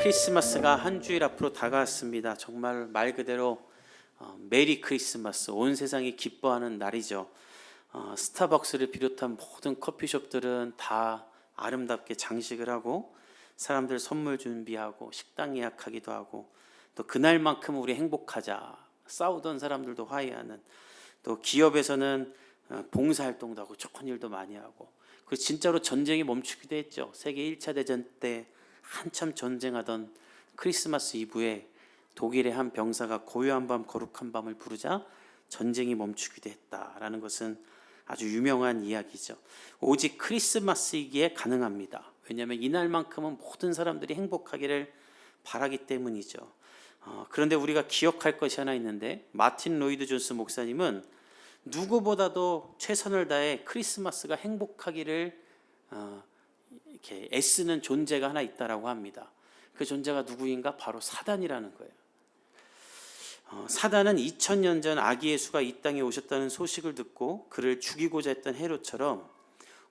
크리스마스가 한 주일 앞으로 다가왔습니다. 정말 말 그대로 메리 크리스마스, 온 세상이 기뻐하는 날이죠. 스타벅스를 비롯한 모든 커피숍들은 다 아름답게 장식을 하고 사람들 선물 준비하고 식당 예약하기도 하고, 또 그날만큼 우리 행복하자, 싸우던 사람들도 화해하는, 또 기업에서는 봉사활동도 하고 좋은 일도 많이 하고, 그 진짜로 전쟁이 멈추기도 했죠. 세계 1차 대전 때 한참 전쟁하던 크리스마스 이브에 독일의 한 병사가 고요한 밤 거룩한 밤을 부르자 전쟁이 멈추기도 했다라는 것은 아주 유명한 이야기죠. 오직 크리스마스이기에 가능합니다. 왜냐하면 이날만큼은 모든 사람들이 행복하기를 바라기 때문이죠. 그런데 우리가 기억할 것이 하나 있는데, 마틴 로이드 존스 목사님은 누구보다도 최선을 다해 크리스마스가 행복하기를 이렇게 애쓰는 존재가 하나 있다라고 합니다. 그 존재가 누구인가? 바로 사단이라는 거예요. 사단은 2000년 전 아기 예수가 이 땅에 오셨다는 소식을 듣고 그를 죽이고자 했던 헤롯처럼,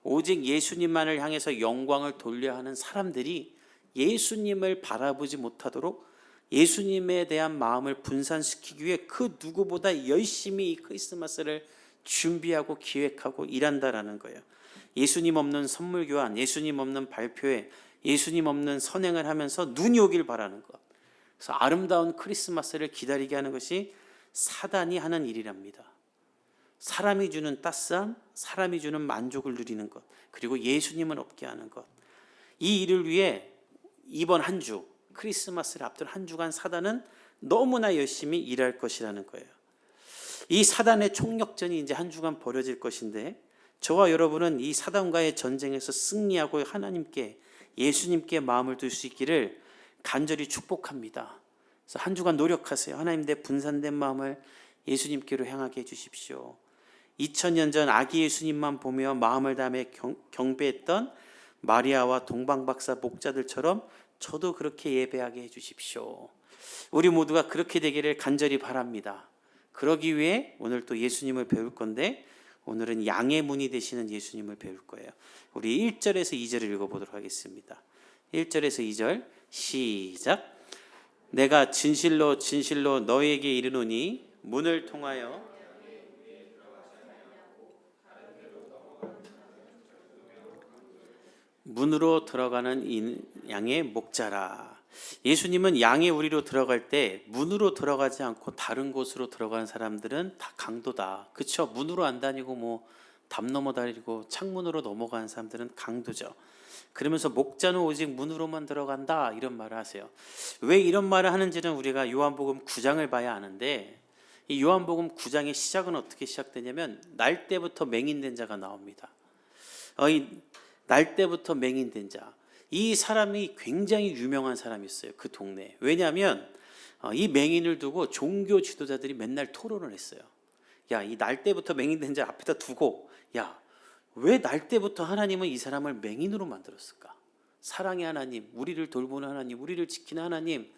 오직 예수님만을 향해서 영광을 돌려야 하는 사람들이 예수님을 바라보지 못하도록 예수님에 대한 마음을 분산시키기 위해 그 누구보다 열심히 이 크리스마스를 준비하고 기획하고 일한다라는 거예요. 예수님 없는 선물 교환, 예수님 없는 발표회, 예수님 없는 선행을 하면서 눈이 오길 바라는 것. 그래서 아름다운 크리스마스를 기다리게 하는 것이 사단이 하는 일이랍니다. 사람이 주는 따스함, 사람이 주는 만족을 누리는 것, 그리고 예수님은 없게 하는 것. 이 일을 위해 이번 한 주, 크리스마스를 앞둔 한 주간 사단은 너무나 열심히 일할 것이라는 거예요. 이 사단의 총력전이 이제 한 주간 벌어질 것인데, 저와 여러분은 이 사단과의 전쟁에서 승리하고 하나님께, 예수님께 마음을 둘 수 있기를 간절히 축복합니다. 그래서 한 주간 노력하세요. 하나님, 내 분산된 마음을 예수님께로 향하게 해주십시오. 2000년 전 아기 예수님만 보며 마음을 다해 경배했던 마리아와 동방박사 목자들처럼 저도 그렇게 예배하게 해주십시오. 우리 모두가 그렇게 되기를 간절히 바랍니다. 그러기 위해 오늘 또 예수님을 배울 건데, 오늘은 양의 문이 되시는 예수님을 배울 거예요. 우리 1절에서 2절을 읽어보도록 하겠습니다. 1절에서 2절 시작. 내가 진실로 진실로 너희에게 이르노니 문을 통하여 문으로 들어가는 양의 목자라. 예수님은 양의 우리로 들어갈 때 문으로 들어가지 않고 다른 곳으로 들어가는 사람들은 다 강도다. 그렇죠? 문으로 안 다니고 담 넘어 다니고 창문으로 넘어가는 사람들은 강도죠. 그러면서 목자는 오직 문으로만 들어간다, 이런 말을 하세요. 왜 이런 말을 하는지는 우리가 요한복음 9장을 봐야 아는데, 이 요한복음 9장의 시작은 어떻게 시작되냐면 날 때부터 맹인된 자가 나옵니다. 날 때부터 맹인된 자, 이 사람이 굉장히 유명한 사람이었어요, 그 동네에. 왜냐하면 이 맹인을 두고 종교 지도자들이 맨날 토론을 했어요. 야, 이 날 때부터 맹인된 자 앞에다 두고, 야, 왜 날 때부터 하나님은 이 사람을 맹인으로 만들었을까? 사랑의 하나님, 우리를 돌보는 하나님, 우리를 지키는 하나님,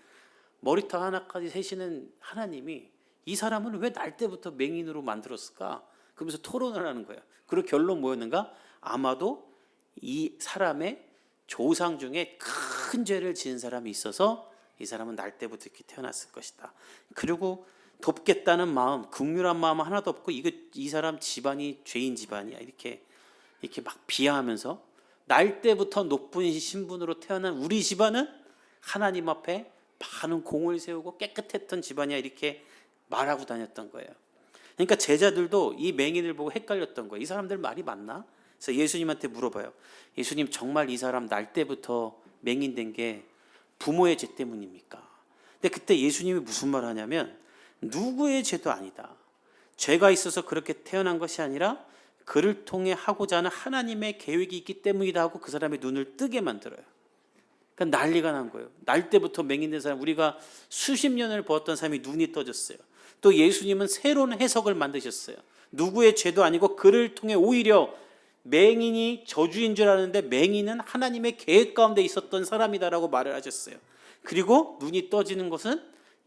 머리털 하나까지 세시는 하나님이 이 사람을 왜 날 때부터 맹인으로 만들었을까? 그러면서 토론을 하는 거예요. 그리고 결론 뭐였는가? 아마도 이 사람의 조상 중에 큰 죄를 지은 사람이 있어서 이 사람은 날 때부터 이렇게 태어났을 것이다. 그리고 돕겠다는 마음, 긍휼한 마음 하나도 없고, 이 사람 집안이 죄인 집안이야, 이렇게 막 비하하면서, 날 때부터 높은 신분으로 태어난 우리 집안은 하나님 앞에 많은 공을 세우고 깨끗했던 집안이야, 이렇게 말하고 다녔던 거예요. 그러니까 제자들도 이 맹인을 보고 헷갈렸던 거예요. 이 사람들 말이 맞나? 그래서 예수님한테 물어봐요. 예수님, 정말 이 사람 날 때부터 맹인된 게 부모의 죄 때문입니까? 근데 그때 예수님이 무슨 말 하냐면, 누구의 죄도 아니다. 죄가 있어서 그렇게 태어난 것이 아니라 그를 통해 하고자 하는 하나님의 계획이 있기 때문이다 하고 그 사람의 눈을 뜨게 만들어요. 그러니까 난리가 난 거예요. 날 때부터 맹인된 사람, 우리가 수십 년을 보았던 사람이 눈이 떠졌어요. 또 예수님은 새로운 해석을 만드셨어요. 누구의 죄도 아니고 그를 통해 오히려 맹인이 저주인 줄 아는데 맹인은 하나님의 계획 가운데 있었던 사람이다라고 말을 하셨어요. 그리고 눈이 떠지는 것은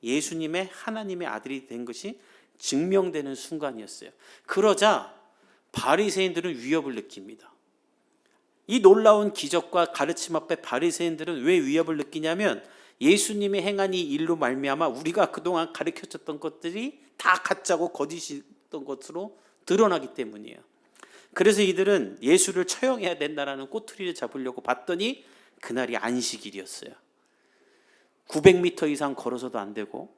예수님의 하나님의 아들이 된 것이 증명되는 순간이었어요. 그러자 바리새인들은 위협을 느낍니다. 이 놀라운 기적과 가르침 앞에 바리새인들은 왜 위협을 느끼냐면, 예수님이 행한 이 일로 말미암아 우리가 그동안 가르쳐졌던 것들이 다 가짜고 거짓이던 것으로 드러나기 때문이에요. 그래서 이들은 예수를 처형해야 된다라는 꼬투리를 잡으려고 봤더니 그날이 안식일이었어요. 900m 이상 걸어서도 안 되고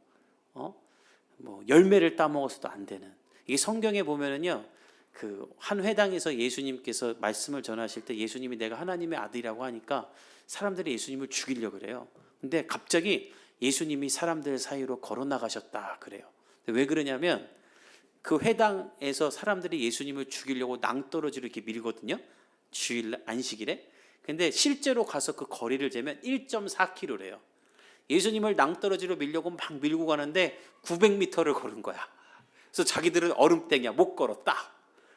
열매를 따먹어서도 안 되는. 이게 성경에 보면은요, 그 한 회당에서 예수님께서 말씀을 전하실 때 예수님이 내가 하나님의 아들이라고 하니까 사람들이 예수님을 죽이려고 그래요. 근데 갑자기 예수님이 사람들 사이로 걸어 나가셨다 그래요. 왜 그러냐면 그 회당에서 사람들이 예수님을 죽이려고 낭떠러지로 이렇게 밀거든요. 주일 안식일에. 근데 실제로 가서 그 거리를 재면 1.4km래요. 예수님을 낭떠러지로 밀려고 막 밀고 가는데 900m를 걸은 거야. 그래서 자기들은 얼음땡이야, 못 걸었다.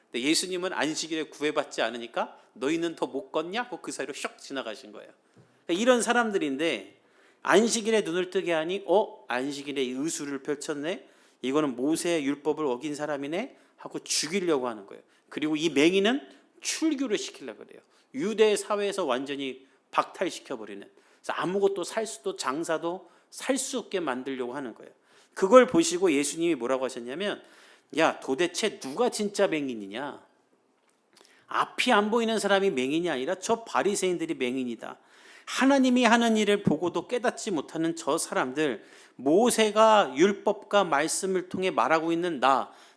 근데 예수님은 안식일에 구애받지 않으니까 너희는 더 못 걷냐? 그 사이로 슉 지나가신 거예요. 그러니까 이런 사람들인데 안식일에 눈을 뜨게 하니 안식일에 의술을 펼쳤네. 이거는 모세의 율법을 어긴 사람이네 하고 죽이려고 하는 거예요. 그리고 이 맹인은 출교를 시키려고 그래요. 유대 사회에서 완전히 박탈시켜버리는. 그래서 아무것도 살 수도 장사도 살 수 없게 만들려고 하는 거예요. 그걸 보시고 예수님이 뭐라고 하셨냐면, 야, 도대체 누가 진짜 맹인이냐? 앞이 안 보이는 사람이 맹인이 아니라 저 바리새인들이 맹인이다. 하나님이 하는 일을 보고도 깨닫지 못하는 저 사람들, 모세가 율법과 말씀을 통해 말하고 있는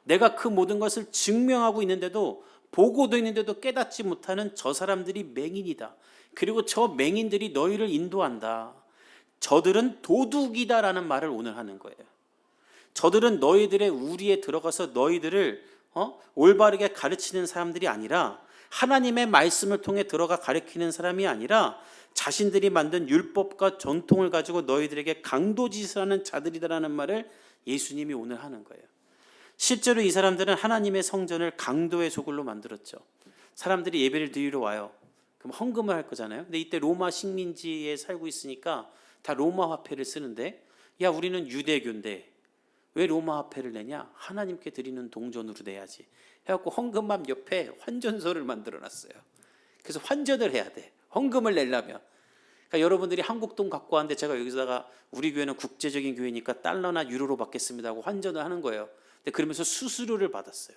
내가 그 모든 것을 증명하고 있는데도, 보고도 있는데도 깨닫지 못하는 저 사람들이 맹인이다. 그리고 저 맹인들이 너희를 인도한다. 저들은 도둑이다라는 말을 오늘 하는 거예요. 저들은 너희들의 우리에 들어가서 너희들을 올바르게 가르치는 사람들이 아니라, 하나님의 말씀을 통해 들어가 가르치는 사람이 아니라 자신들이 만든 율법과 전통을 가지고 너희들에게 강도짓을 하는 자들이다라는 말을 예수님이 오늘 하는 거예요. 실제로 이 사람들은 하나님의 성전을 강도의 소굴로 만들었죠. 사람들이 예배를 드리러 와요. 그럼 헌금을 할 거잖아요. 근데 이때 로마 식민지에 살고 있으니까 다 로마 화폐를 쓰는데, 야, 우리는 유대교인데 왜 로마 화폐를 내냐? 하나님께 드리는 동전으로 내야지 해갖고 헌금함 옆에 환전소를 만들어놨어요. 그래서 환전을 해야 돼, 헌금을 내려면. 그러니까 여러분들이 한국 돈 갖고 왔는데 제가 여기다가 우리 교회는 국제적인 교회니까 달러나 유로로 받겠습니다 하고 환전을 하는 거예요. 근데 그러면서 수수료를 받았어요.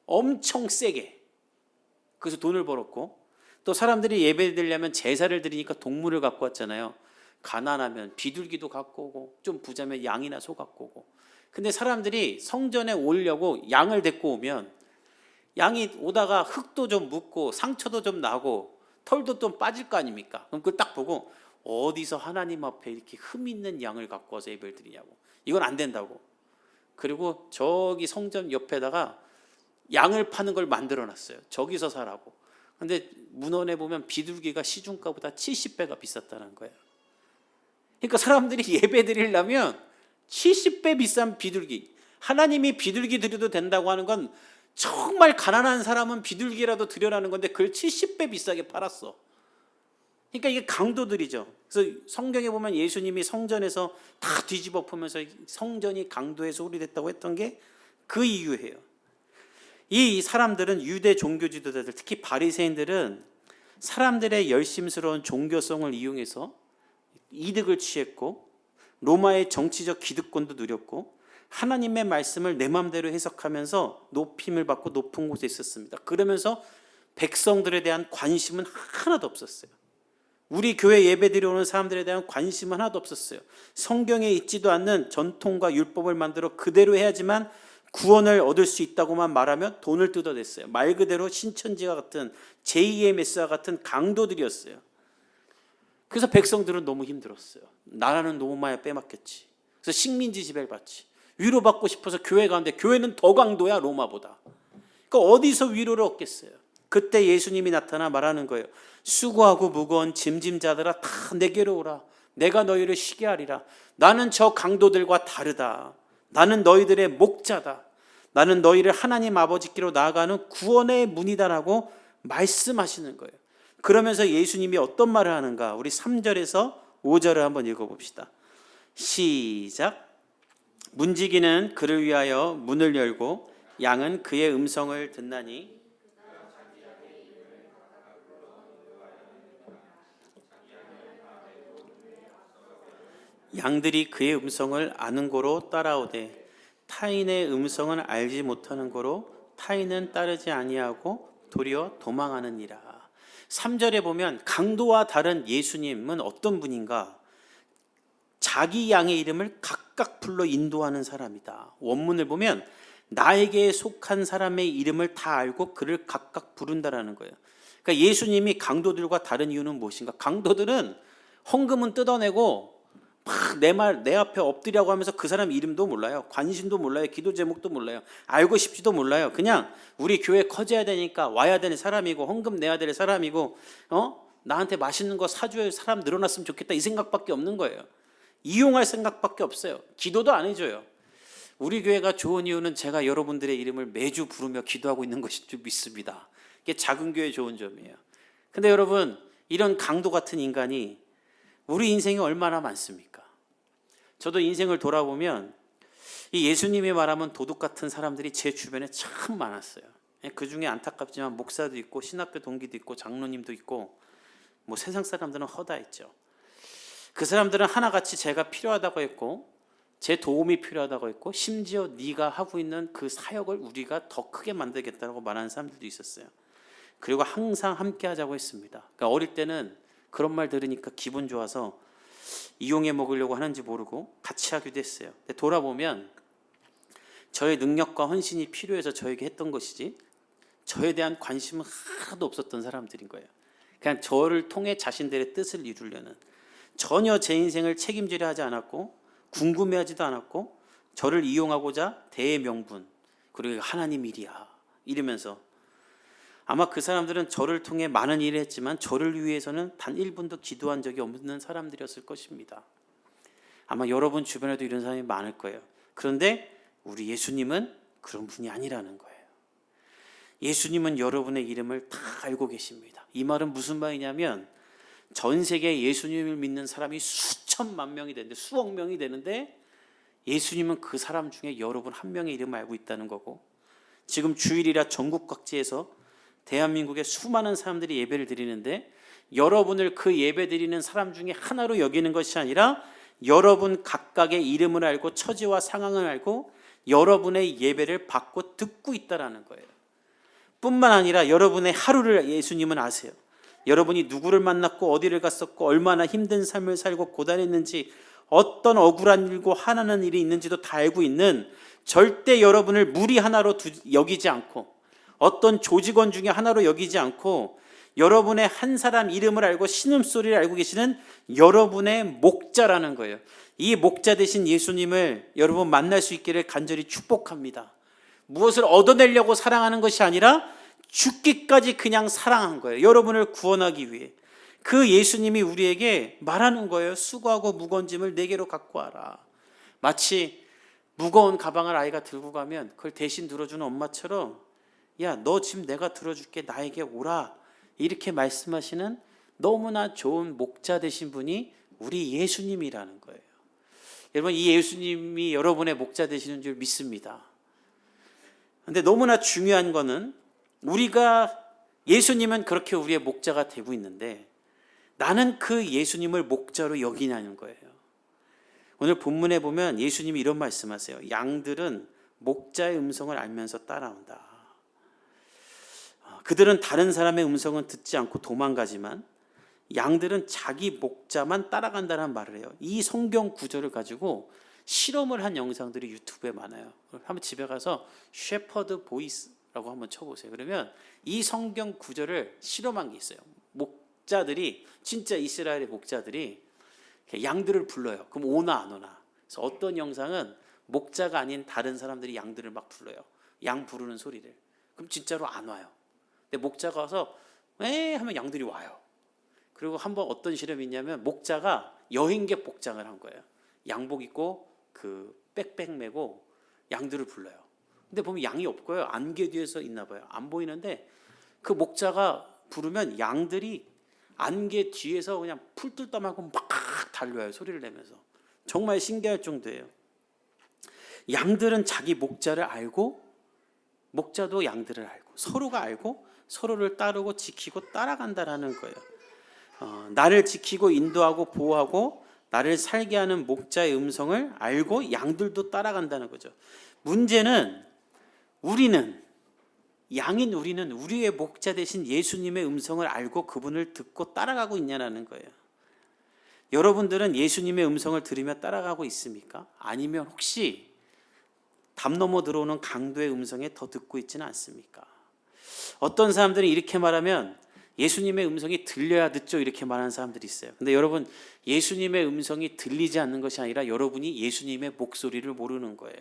엄청 세게. 그래서 돈을 벌었고, 또 사람들이 예배 드리려면 제사를 드리니까 동물을 갖고 왔잖아요. 가난하면 비둘기도 갖고 오고, 좀 부자면 양이나 소 갖고 오고. 근데 사람들이 성전에 오려고 양을 데리고 오면 양이 오다가 흙도 좀 묻고 상처도 좀 나고 털도 좀 빠질 거 아닙니까? 그럼 그걸 딱 보고 어디서 하나님 앞에 이렇게 흠 있는 양을 갖고 와서 예배를 드리냐고. 이건 안 된다고. 그리고 저기 성전 옆에다가 양을 파는 걸 만들어놨어요. 저기서 사라고. 근데 문헌에 보면 비둘기가 시중가보다 70배가 비쌌다는 거예요. 그러니까 사람들이 예배 드리려면 70배 비싼 비둘기, 하나님이 비둘기 드려도 된다고 하는 건 정말 가난한 사람은 비둘기라도 드려라는 건데 그걸 70배 비싸게 팔았어. 그러니까 이게 강도들이죠. 그래서 성경에 보면 예수님이 성전에서 다 뒤집어 엎으면서 성전이 강도의 소굴이 됐다고 했던 게 그 이유예요. 이 사람들은, 유대 종교 지도자들, 특히 바리새인들은 사람들의 열심스러운 종교성을 이용해서 이득을 취했고, 로마의 정치적 기득권도 누렸고, 하나님의 말씀을 내 마음대로 해석하면서 높임을 받고 높은 곳에 있었습니다. 그러면서 백성들에 대한 관심은 하나도 없었어요. 우리 교회 예배 드려오는 사람들에 대한 관심은 하나도 없었어요. 성경에 있지도 않는 전통과 율법을 만들어 그대로 해야지만 구원을 얻을 수 있다고만 말하며 돈을 뜯어냈어요. 말 그대로 신천지와 같은 제2의 메시아 같은 강도들이었어요. 그래서 백성들은 너무 힘들었어요. 나라는 너무 많이 빼앗겼지. 그래서 식민지 지배를 받지. 위로받고 싶어서 교회 가는데 교회는 더 강도야, 로마보다. 그러니까 어디서 위로를 얻겠어요? 그때 예수님이 나타나 말하는 거예요. 수고하고 무거운 짐짐자들아 다 내게로 오라. 내가 너희를 쉬게 하리라. 나는 저 강도들과 다르다. 나는 너희들의 목자다. 나는 너희를 하나님 아버지께로 나아가는 구원의 문이다라고 말씀하시는 거예요. 그러면서 예수님이 어떤 말을 하는가? 우리 3절에서 5절을 한번 읽어봅시다. 시작. 문지기는 그를 위하여 문을 열고 양은 그의 음성을 듣나니 양들이 그의 음성을 아는 고로 따라오되 타인의 음성은 알지 못하는 고로 타인은 따르지 아니하고 도리어 도망하느니라. 3절에 보면 강도와 다른 예수님은 어떤 분인가? 자기 양의 이름을 각각 불러 인도하는 사람이다. 원문을 보면 나에게 속한 사람의 이름을 다 알고 그를 각각 부른다라는 거예요. 그러니까 예수님이 강도들과 다른 이유는 무엇인가? 강도들은 헌금은 뜯어내고 막 내 앞에 엎드리라고 하면서 그 사람 이름도 몰라요. 관심도 몰라요. 기도 제목도 몰라요. 알고 싶지도 몰라요. 그냥 우리 교회 커져야 되니까 와야 되는 사람이고 헌금 내야 될 사람이고 나한테 맛있는 거 사줘야 사람 늘어났으면 좋겠다 이 생각밖에 없는 거예요. 이용할 생각밖에 없어요. 기도도 안 해줘요. 우리 교회가 좋은 이유는 제가 여러분들의 이름을 매주 부르며 기도하고 있는 것인 줄 믿습니다. 이게 작은 교회의 좋은 점이에요. 근데 여러분, 이런 강도 같은 인간이 우리 인생에 얼마나 많습니까? 저도 인생을 돌아보면 이 예수님이 말하면 도둑 같은 사람들이 제 주변에 참 많았어요. 그 중에 안타깝지만 목사도 있고 신학교 동기도 있고 장로님도 있고 뭐 세상 사람들은 허다했죠. 그 사람들은 하나같이 제가 필요하다고 했고 제 도움이 필요하다고 했고 심지어 네가 하고 있는 그 사역을 우리가 더 크게 만들겠다고 말하는 사람들도 있었어요. 그리고 항상 함께 하자고 했습니다. 그러니까 어릴 때는 그런 말 들으니까 기분 좋아서 이용해 먹으려고 하는지 모르고 같이 하기도 했어요. 근데 돌아보면 저의 능력과 헌신이 필요해서 저에게 했던 것이지 저에 대한 관심은 하나도 없었던 사람들인 거예요. 그냥 저를 통해 자신들의 뜻을 이루려는, 전혀 제 인생을 책임지려 하지 않았고 궁금해하지도 않았고 저를 이용하고자 대명분 그리고 하나님 일이야 이러면서, 아마 그 사람들은 저를 통해 많은 일을 했지만 저를 위해서는 단 1분도 기도한 적이 없는 사람들이었을 것입니다. 아마 여러분 주변에도 이런 사람이 많을 거예요. 그런데 우리 예수님은 그런 분이 아니라는 거예요. 예수님은 여러분의 이름을 다 알고 계십니다. 이 말은 무슨 말이냐면 전 세계에 예수님을 믿는 사람이 수천만 명이 되는데, 수억 명이 되는데 예수님은 그 사람 중에 여러분 한 명의 이름을 알고 있다는 거고, 지금 주일이라 전국 각지에서 대한민국의 수많은 사람들이 예배를 드리는데 여러분을 그 예배 드리는 사람 중에 하나로 여기는 것이 아니라 여러분 각각의 이름을 알고 처지와 상황을 알고 여러분의 예배를 받고 듣고 있다라는 거예요. 뿐만 아니라 여러분의 하루를 예수님은 아세요. 여러분이 누구를 만났고 어디를 갔었고 얼마나 힘든 삶을 살고 고단했는지, 어떤 억울한 일고 화나는 일이 있는지도 다 알고 있는, 절대 여러분을 무리 하나로 여기지 않고 어떤 조직원 중에 하나로 여기지 않고 여러분의 한 사람 이름을 알고 신음소리를 알고 계시는 여러분의 목자라는 거예요. 이 목자 되신 예수님을 여러분 만날 수 있기를 간절히 축복합니다. 무엇을 얻어내려고 사랑하는 것이 아니라 죽기까지 그냥 사랑한 거예요. 여러분을 구원하기 위해. 그 예수님이 우리에게 말하는 거예요. 수고하고 무거운 짐을 내게로 갖고 와라. 마치 무거운 가방을 아이가 들고 가면 그걸 대신 들어주는 엄마처럼, 야, 너 짐 내가 들어줄게, 나에게 오라, 이렇게 말씀하시는 너무나 좋은 목자 되신 분이 우리 예수님이라는 거예요. 여러분, 이 예수님이 여러분의 목자 되시는 줄 믿습니다. 그런데 너무나 중요한 거는 우리가, 예수님은 그렇게 우리의 목자가 되고 있는데 나는 그 예수님을 목자로 여기냐는 거예요. 오늘 본문에 보면 예수님이 이런 말씀하세요. 양들은 목자의 음성을 알면서 따라온다. 그들은 다른 사람의 음성은 듣지 않고 도망가지만 양들은 자기 목자만 따라간다는 말을 해요. 이 성경 구절을 가지고 실험을 한 영상들이 유튜브에 많아요. 한번 집에 가서 셰퍼드 보이스라고 한번 쳐보세요. 그러면 이 성경 구절을 실험한 게 있어요. 목자들이, 진짜 이스라엘의 목자들이 양들을 불러요. 그럼 오나 안 오나? 그래서 어떤 영상은 목자가 아닌 다른 사람들이 양들을 막 불러요. 양 부르는 소리를. 그럼 진짜로 안 와요. 근데 목자가 와서 에 하면 양들이 와요. 그리고 한번 어떤 실험이 있냐면 목자가 여행객 복장을 한 거예요. 양복 입고 그 백팩 메고 양들을 불러요. 근데 보면 양이 없고요. 안개 뒤에서 있나 봐요. 안 보이는데 그 목자가 부르면 양들이 안개 뒤에서 그냥 풀 뚫다 말고 막 달려와요. 소리를 내면서. 정말 신기할 정도예요. 양들은 자기 목자를 알고 목자도 양들을 알고 서로가 알고 서로를 따르고 지키고 따라간다라는 거예요. 나를 지키고 인도하고 보호하고 나를 살게 하는 목자의 음성을 알고 양들도 따라간다는 거죠. 문제는 양인 우리는 우리의 목자 되신 예수님의 음성을 알고 그분을 듣고 따라가고 있냐는 거예요. 여러분들은 예수님의 음성을 들으며 따라가고 있습니까? 아니면 혹시 담 넘어 들어오는 강도의 음성에 더 듣고 있지는 않습니까? 어떤 사람들은 이렇게 말하면 예수님의 음성이 들려야 듣죠, 이렇게 말하는 사람들이 있어요. 근데 여러분, 예수님의 음성이 들리지 않는 것이 아니라 여러분이 예수님의 목소리를 모르는 거예요.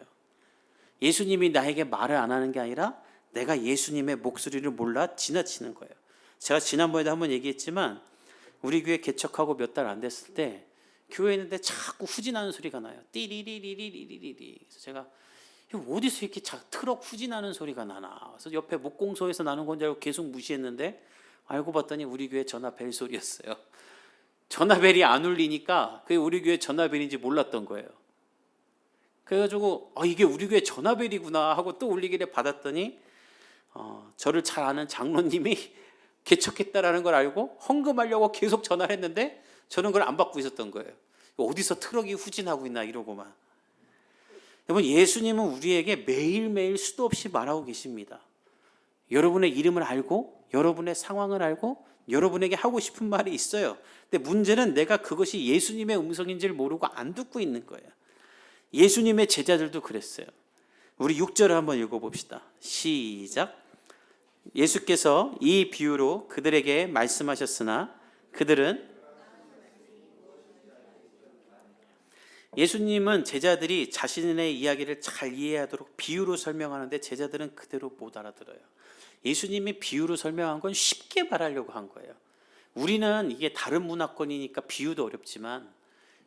예수님이 나에게 말을 안 하는 게 아니라 내가 예수님의 목소리를 몰라 지나치는 거예요. 제가 지난번에도 한번 얘기했지만 우리 교회 개척하고 몇 달 안 됐을 때 교회에 있는데 자꾸 후진하는 소리가 나요. 띠리리리리리리리. 그래서 제가 어디서 이렇게 트럭 후진하는 소리가 나나. 그래서 옆에 목공소에서 나는 건 줄 알고 계속 무시했는데 알고 봤더니 우리 교회 전화벨 소리였어요. 전화벨이 안 울리니까 그게 우리 교회 전화벨인지 몰랐던 거예요. 그래가지고 이게 우리 교회 전화벨이구나 하고 또 울리기를 받았더니 저를 잘 아는 장로님이 개척했다라는 걸 알고 헌금하려고 계속 전화를 했는데 저는 그걸 안 받고 있었던 거예요. 어디서 트럭이 후진하고 있나 이러고만. 여러분, 예수님은 우리에게 매일매일 수도 없이 말하고 계십니다. 여러분의 이름을 알고 여러분의 상황을 알고 여러분에게 하고 싶은 말이 있어요. 근데 문제는 내가 그것이 예수님의 음성인지를 모르고 안 듣고 있는 거예요. 예수님의 제자들도 그랬어요. 우리 6절을 한번 읽어봅시다. 시작. 예수께서 이 비유로 그들에게 말씀하셨으나 그들은, 예수님은 제자들이 자신의 이야기를 잘 이해하도록 비유로 설명하는데 제자들은 그대로 못 알아들어요. 예수님이 비유로 설명한 건 쉽게 말하려고 한 거예요. 우리는 이게 다른 문화권이니까 비유도 어렵지만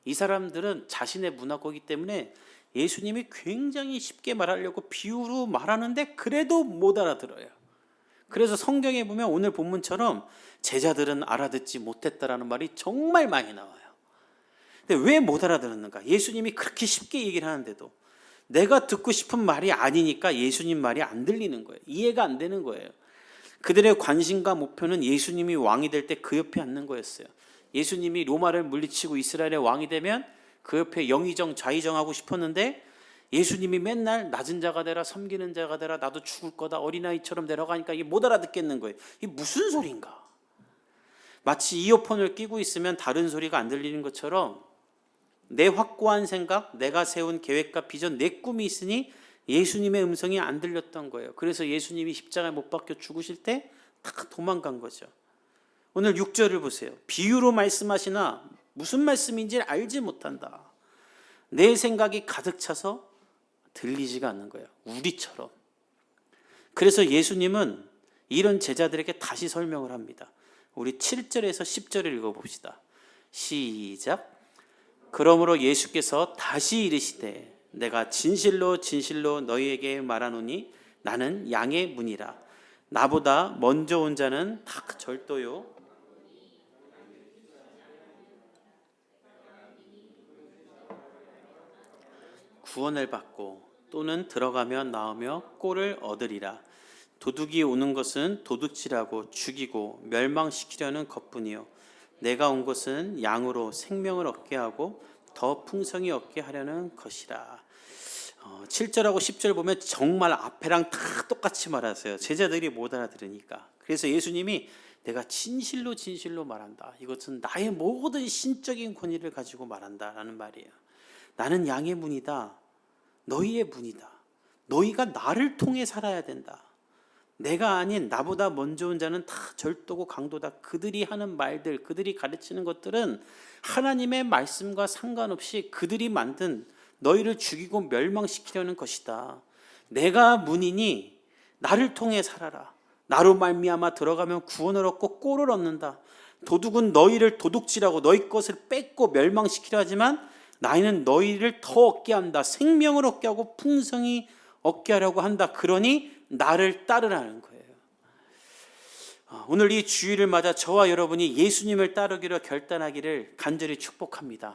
이 사람들은 자신의 문화권이기 때문에 예수님이 굉장히 쉽게 말하려고 비유로 말하는데 그래도 못 알아들어요. 그래서 성경에 보면 오늘 본문처럼 제자들은 알아듣지 못했다라는 말이 정말 많이 나와요. 근데 왜 못 알아들었는가? 예수님이 그렇게 쉽게 얘기를 하는데도 내가 듣고 싶은 말이 아니니까 예수님 말이 안 들리는 거예요. 이해가 안 되는 거예요. 그들의 관심과 목표는 예수님이 왕이 될 때 그 옆에 앉는 거였어요. 예수님이 로마를 물리치고 이스라엘의 왕이 되면 그 옆에 영의정 좌의정하고 싶었는데 예수님이 맨날 낮은 자가 되라, 섬기는 자가 되라, 나도 죽을 거다, 어린아이처럼 내려가니까 이게 못 알아듣겠는 거예요. 이게 무슨 소리인가? 마치 이어폰을 끼고 있으면 다른 소리가 안 들리는 것처럼 내 확고한 생각, 내가 세운 계획과 비전, 내 꿈이 있으니 예수님의 음성이 안 들렸던 거예요. 그래서 예수님이 십자가에 못 박혀 죽으실 때 다 도망간 거죠. 오늘 6절을 보세요. 비유로 말씀하시나 무슨 말씀인지 알지 못한다. 내 생각이 가득 차서 들리지가 않는 거예요. 우리처럼. 그래서 예수님은 이런 제자들에게 다시 설명을 합니다. 우리 7절에서 10절을 읽어봅시다. 시작. 그러므로 예수께서 다시 이르시되 내가 진실로 진실로 너희에게 말하노니 나는 양의 문이라. 나보다 먼저 온 자는 다 절도요 구원을 받고 또는 들어가며 나오며 꼴을 얻으리라. 도둑이 오는 것은 도둑질하고 죽이고 멸망시키려는 것뿐이요 내가 온 것은 양으로 생명을 얻게 하고 더 풍성히 얻게 하려는 것이라. 7절하고 10절 보면 정말 앞에랑 다 똑같이 말하세요. 제자들이 못 알아들으니까. 그래서 예수님이 내가 진실로 진실로 말한다. 이것은 나의 모든 신적인 권위를 가지고 말한다라는 말이에요. 나는 양의 문이다. 너희의 문이다. 너희가 나를 통해 살아야 된다. 내가 아닌 나보다 먼저 온 자는 다 절도고 강도다. 그들이 하는 말들, 그들이 가르치는 것들은 하나님의 말씀과 상관없이 그들이 만든 너희를 죽이고 멸망시키려는 것이다. 내가 문이니 나를 통해 살아라. 나로 말미암아 들어가면 구원을 얻고 꼴을 얻는다. 도둑은 너희를 도둑질하고 너희 것을 뺏고 멸망시키려 하지만 나는 너희를 더 얻게 한다. 생명을 얻게 하고 풍성히 얻게 하려고 한다. 그러니 나를 따르라는 거예요. 오늘 이 주일을 맞아 저와 여러분이 예수님을 따르기로 결단하기를 간절히 축복합니다.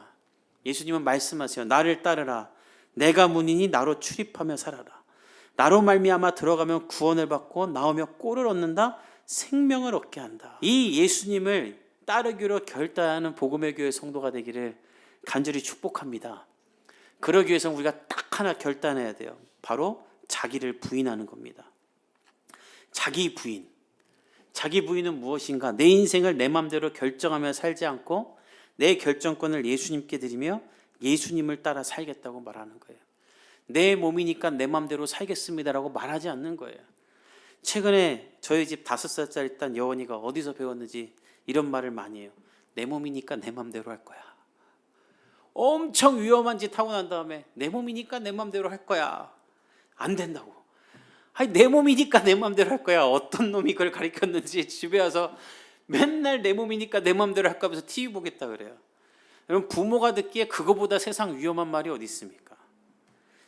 예수님은 말씀하세요. 나를 따르라. 내가 문이니 나로 출입하며 살아라. 나로 말미암아 들어가면 구원을 받고 나오며 꼴을 얻는다. 생명을 얻게 한다. 이 예수님을 따르기로 결단하는 복음의 교회 성도가 되기를 간절히 축복합니다. 그러기 위해서 우리가 딱 하나 결단해야 돼요. 바로 자기를 부인하는 겁니다. 자기 부인. 자기 부인은 무엇인가? 내 인생을 내 마음대로 결정하며 살지 않고 내 결정권을 예수님께 드리며 예수님을 따라 살겠다고 말하는 거예요. 내 몸이니까 내 마음대로 살겠습니다라고 말하지 않는 거예요. 최근에 저희 집 5살짜리 딸 여원이가 어디서 배웠는지 이런 말을 많이 해요. 내 몸이니까 내 마음대로 할 거야. 엄청 위험한 짓 하고 난 다음에 내 몸이니까 내 마음대로 할 거야. 안 된다고. 아니, 내 몸이니까 내 마음대로 할 거야. 어떤 놈이 그걸 가르쳤는지 집에 와서 맨날 내 몸이니까 내 마음대로 할까 하면서 TV 보겠다 그래요. 여러분, 부모가 듣기에 그거보다 세상 위험한 말이 어디 있습니까?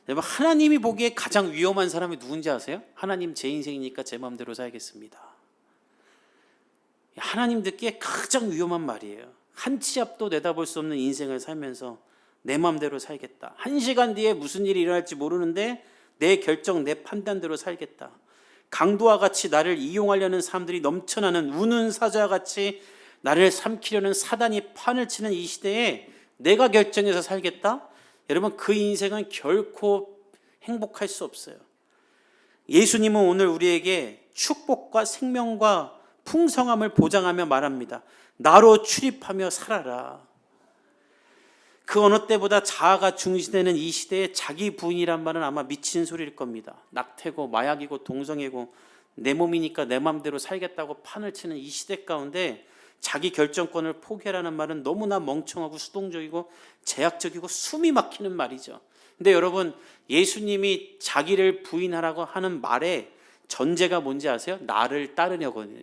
여러분, 하나님이 보기에 가장 위험한 사람이 누군지 아세요? 하나님, 제 인생이니까 제 마음대로 살겠습니다. 하나님 듣기에 가장 위험한 말이에요. 한 치 앞도 내다볼 수 없는 인생을 살면서 내 마음대로 살겠다. 1시간 뒤에 무슨 일이 일어날지 모르는데 내 결정, 내 판단대로 살겠다. 강도와 같이 나를 이용하려는 사람들이 넘쳐나는 우는 사자와 같이 나를 삼키려는 사단이 판을 치는 이 시대에 내가 결정해서 살겠다? 여러분, 그 인생은 결코 행복할 수 없어요. 예수님은 오늘 우리에게 축복과 생명과 풍성함을 보장하며 말합니다. 나로 출입하며 살아라. 그 어느 때보다 자아가 중시되는 이 시대에 자기 부인이란 말은 아마 미친 소리일 겁니다. 낙태고 마약이고 동성애고 내 몸이니까 내 맘대로 살겠다고 판을 치는 이 시대 가운데 자기 결정권을 포기하라는 말은 너무나 멍청하고 수동적이고 제약적이고 숨이 막히는 말이죠. 근데 여러분, 예수님이 자기를 부인하라고 하는 말의 전제가 뭔지 아세요? 나를 따르려거든.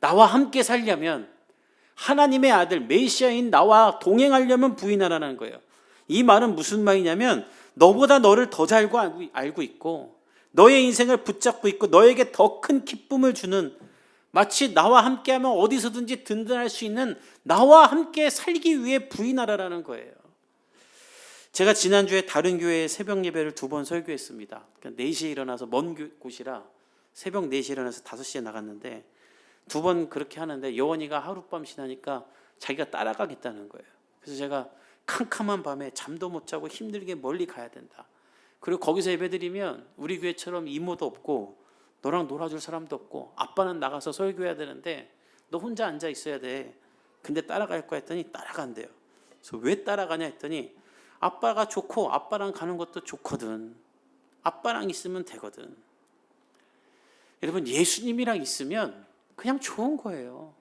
나와 함께 살려면, 하나님의 아들 메시아인 나와 동행하려면 부인하라는 거예요. 이 말은 무슨 말이냐면 너보다 너를 더 잘 알고 있고 너의 인생을 붙잡고 있고 너에게 더 큰 기쁨을 주는, 마치 나와 함께하면 어디서든지 든든할 수 있는 나와 함께 살기 위해 부인하라라는 거예요. 제가 지난주에 다른 교회에 새벽 예배를 2번 설교했습니다. 4시에 일어나서, 먼 곳이라 새벽 4시에 일어나서 5시에 나갔는데 2번 그렇게 하는데 여원이가 하룻밤 지나니까 자기가 따라가겠다는 거예요. 그래서 제가 캄캄한 밤에 잠도 못 자고 힘들게 멀리 가야 된다. 그리고 거기서 예배드리면 우리 교회처럼 이모도 없고 너랑 놀아줄 사람도 없고 아빠는 나가서 설교해야 되는데 너 혼자 앉아 있어야 돼. 근데 따라갈 거야 했더니 따라간대요. 그래서 왜 따라가냐 했더니 아빠가 좋고 아빠랑 가는 것도 좋거든. 아빠랑 있으면 되거든. 여러분, 예수님이랑 있으면 그냥 좋은 거예요.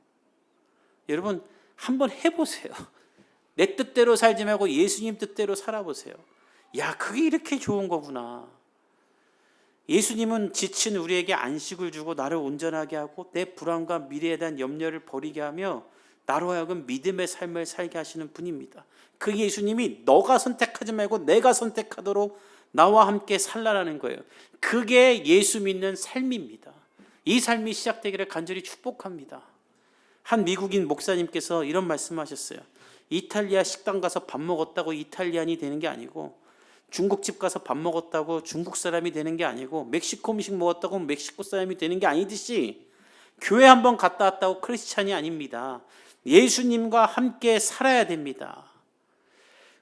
여러분, 한번 해보세요. 내 뜻대로 살지 말고 예수님 뜻대로 살아보세요. 야, 그게 이렇게 좋은 거구나. 예수님은 지친 우리에게 안식을 주고 나를 온전하게 하고 내 불안과 미래에 대한 염려를 버리게 하며 나로 하여금 믿음의 삶을 살게 하시는 분입니다. 그 예수님이 너가 선택하지 말고 내가 선택하도록 나와 함께 살라라는 거예요. 그게 예수 믿는 삶입니다. 이 삶이 시작되기를 간절히 축복합니다. 한 미국인 목사님께서 이런 말씀하셨어요. 이탈리아 식당 가서 밥 먹었다고 이탈리안이 되는 게 아니고, 중국집 가서 밥 먹었다고 중국 사람이 되는 게 아니고, 멕시코 음식 먹었다고 멕시코 사람이 되는 게 아니듯이 교회 한번 갔다 왔다고 크리스찬이 아닙니다. 예수님과 함께 살아야 됩니다.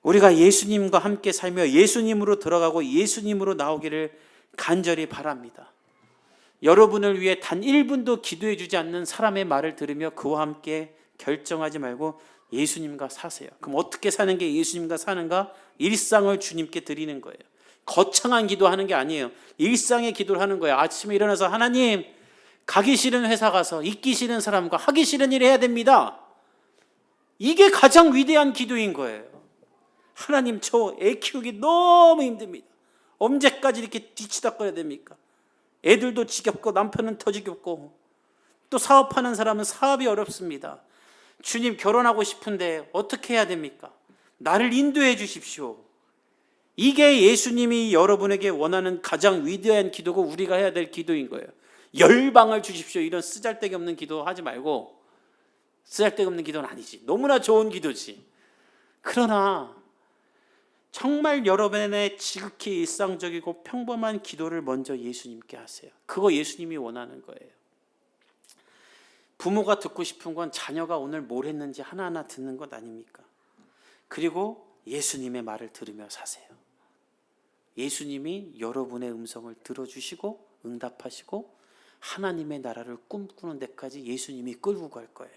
우리가 예수님과 함께 살며 예수님으로 들어가고 예수님으로 나오기를 간절히 바랍니다. 여러분을 위해 단 1분도 기도해 주지 않는 사람의 말을 들으며 그와 함께 결정하지 말고 예수님과 사세요. 그럼 어떻게 사는 게 예수님과 사는가? 일상을 주님께 드리는 거예요. 거창한 기도하는 게 아니에요. 일상의 기도를 하는 거예요. 아침에 일어나서 하나님, 가기 싫은 회사 가서 있기 싫은 사람과 하기 싫은 일을 해야 됩니다. 이게 가장 위대한 기도인 거예요. 하나님, 저 애 키우기 너무 힘듭니다. 언제까지 이렇게 뒤치다꺼야 됩니까? 애들도 지겹고 남편은 더 지겹고 또 사업하는 사람은 사업이 어렵습니다. 주님, 결혼하고 싶은데 어떻게 해야 됩니까? 나를 인도해 주십시오. 이게 예수님이 여러분에게 원하는 가장 위대한 기도고 우리가 해야 될 기도인 거예요. 열방을 주십시오. 이런 쓰잘데기 없는 기도 하지 말고, 쓰잘데기 없는 기도는 아니지. 너무나 좋은 기도지. 그러나 정말 여러분의 지극히 일상적이고 평범한 기도를 먼저 예수님께 하세요. 그거 예수님이 원하는 거예요. 부모가 듣고 싶은 건 자녀가 오늘 뭘 했는지 하나하나 듣는 것 아닙니까? 그리고 예수님의 말을 들으며 사세요. 예수님이 여러분의 음성을 들어주시고 응답하시고 하나님의 나라를 꿈꾸는 데까지 예수님이 끌고 갈 거예요.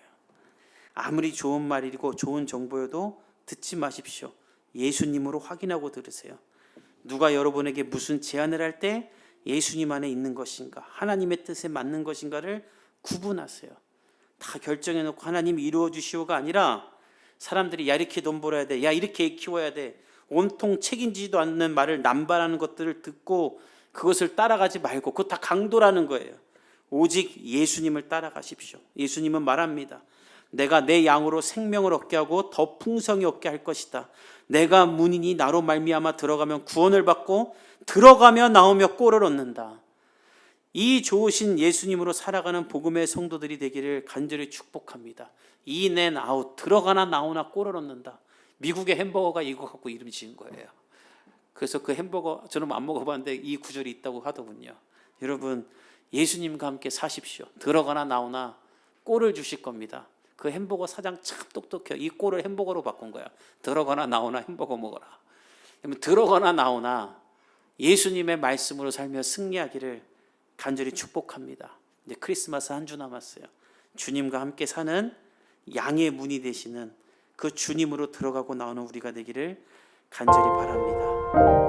아무리 좋은 말이고 좋은 정보여도 듣지 마십시오. 예수님으로 확인하고 들으세요. 누가 여러분에게 무슨 제안을 할 때 예수님 안에 있는 것인가, 하나님의 뜻에 맞는 것인가를 구분하세요. 다 결정해 놓고 하나님 이루어 주시오가 아니라 사람들이 야 이렇게 돈 벌어야 돼, 야 이렇게 애 키워야 돼, 온통 책임지지도 않는 말을 남발하는 것들을 듣고 그것을 따라가지 말고, 그거 다 강도라는 거예요. 오직 예수님을 따라가십시오. 예수님은 말합니다. 내가 내 양으로 생명을 얻게 하고 더 풍성히 얻게 할 것이다. 내가 문이니 나로 말미암아 들어가면 구원을 받고 들어가며 나오며 꼴을 얻는다. 이 좋으신 예수님으로 살아가는 복음의 성도들이 되기를 간절히 축복합니다. 인 앤 아웃, 들어가나 나오나 꼴을 얻는다. 미국의 햄버거가 이거 갖고 이름 지은 거예요. 그래서 그 햄버거 저는 안 먹어봤는데 이 구절이 있다고 하더군요. 여러분, 예수님과 함께 사십시오. 들어가나 나오나 꼴을 주실 겁니다. 그 햄버거 사장 참 똑똑해요. 이 꼴을 햄버거로 바꾼 거야. 들어가나 나오나 햄버거 먹어라. 그러면 들어가나 나오나 예수님의 말씀으로 살며 승리하기를 간절히 축복합니다. 이제 크리스마스 한 주 남았어요. 주님과 함께 사는 양의 문이 되시는 그 주님으로 들어가고 나오는 우리가 되기를 간절히 바랍니다.